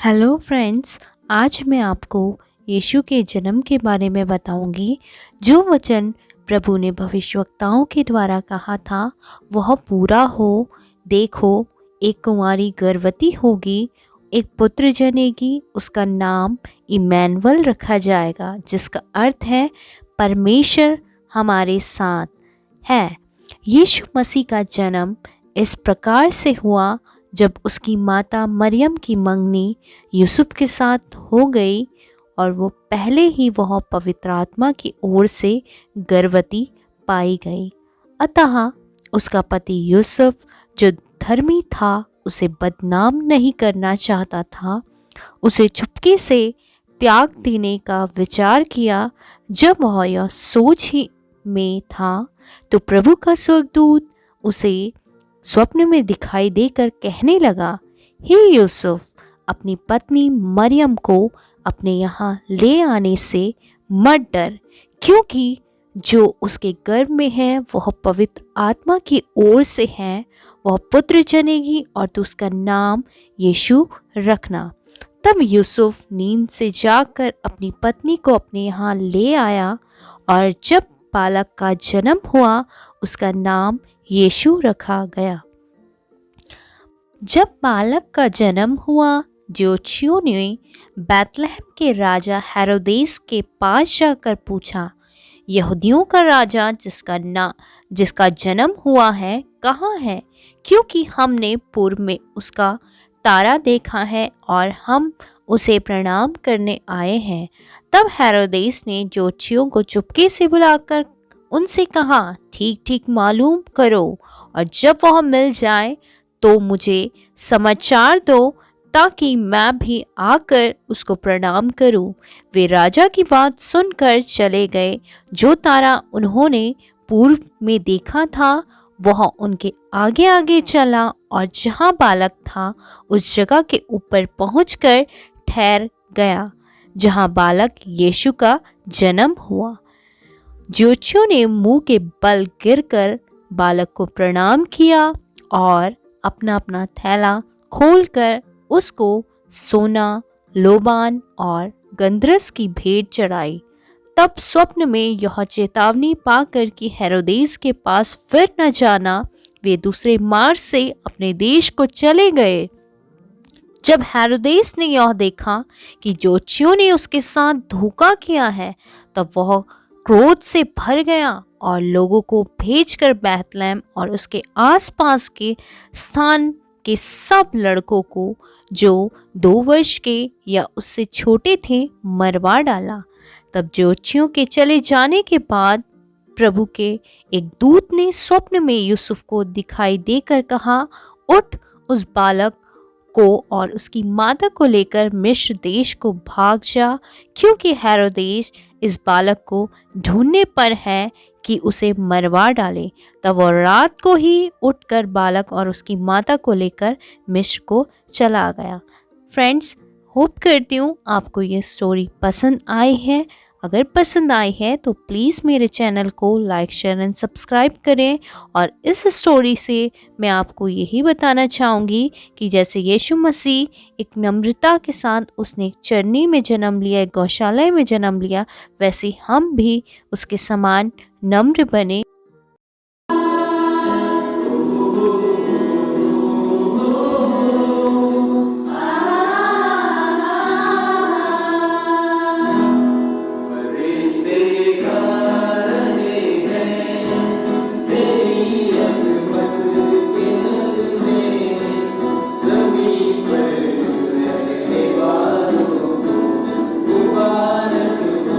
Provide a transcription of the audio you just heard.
Hello friends, आज मैं आपको यीशु के जन्म के बारे में बताऊंगी। जो वचन प्रभु ने भविष्यवक्ताओं के द्वारा कहा था वह पूरा हो। देखो, एक कुंवारी गर्भवती होगी, एक पुत्र जनेगी, उसका नाम इमैनुअल रखा जाएगा, जिसका अर्थ है परमेश्वर हमारे साथ है। यीशु मसीह का जन्म इस प्रकार से हुआ जब उसकी माता मरियम की मंगनी यूसुफ के साथ हो गई और वो पहले ही वह पवित्र आत्मा की ओर से गर्भवती पाई गई। अतः उसका पति यूसुफ, जो धर्मी था, उसे बदनाम नहीं करना चाहता था, उसे चुपके से त्याग देने का विचार किया। जब वह यह सोच ही में था तो प्रभु का स्वर्गदूत उसे स्वप्न में दिखाई देकर कहने लगा, हे यूसुफ, अपनी पत्नी मरियम को अपने यहाँ ले आने से मत डर, क्योंकि जो उसके गर्भ में है वह पवित्र आत्मा की ओर से है। वह पुत्र जनेगी और तू उसका नाम यीशु रखना। तब यूसुफ नींद से जागकर अपनी पत्नी को अपने यहाँ ले आया और जब बालक का जन्म हुआ उसका नाम यीशु रखा गया। जब बालक का जन्म हुआ, ज्योतिषियों ने बैतलहम के राजा हेरोदेस के पास जाकर पूछा, यहूदियों का राजा जिसका जन्म हुआ है कहाँ है? क्योंकि हमने पूर्व में उसका तारा देखा है और हम उसे प्रणाम करने आए हैं। तब हेरोदेस ने ज्योतिषियों को चुपके से बुलाकर उनसे कहा, ठीक ठीक मालूम करो और जब वह मिल जाए तो मुझे समाचार दो, ताकि मैं भी आकर उसको प्रणाम करूं। वे राजा की बात सुनकर चले गए। जो तारा उन्होंने पूर्व में देखा था वह उनके आगे आगे चला और जहां बालक था उस जगह के ऊपर पहुंचकर ठहर गया जहां बालक यीशु का जन्म हुआ। ज्योतिषियों ने मुंह के बल गिरकर बालक को प्रणाम किया और अपना अपना थैला खोलकर उसको सोना, लोबान और गंधरस की भेंट चढ़ाई। तब स्वप्न में यह चेतावनी पाकर कि हेरोदेस के पास फिर न जाना, वे दूसरे मार्ग से अपने देश को चले गए। जब हेरोदेस ने यह देखा कि ज्योतिषियों ने उसके साथ धोखा किया है, तब वह क्रोध से भर गया और लोगों को भेजकर बैतलहम और उसके आसपास के स्थान के सब लड़कों को जो 2 वर्ष के या उससे छोटे थे मरवा डाला। तब ज्योतिषियों के चले जाने के बाद प्रभु के एक दूत ने स्वप्न में यूसुफ को दिखाई देकर कहा, उठ, उस बालक को और उसकी माता को लेकर मिस्र देश को भाग जा, क्योंकि हेरोदेस इस बालक को ढूंढने पर है कि उसे मरवा डाले। तब वह रात को ही उठकर बालक और उसकी माता को लेकर मिस्र को चला गया। फ्रेंड्स, होप करती हूँ आपको ये स्टोरी पसंद आई है। अगर पसंद आई है तो प्लीज़ मेरे चैनल को लाइक, शेयर एंड सब्सक्राइब करें। और इस स्टोरी से मैं आपको यही बताना चाहूँगी कि जैसे यीशु मसीह एक नम्रता के साथ उसने एक चरनी में जन्म लिया, एक गौशाला में जन्म लिया, वैसे हम भी उसके समान नम्र बने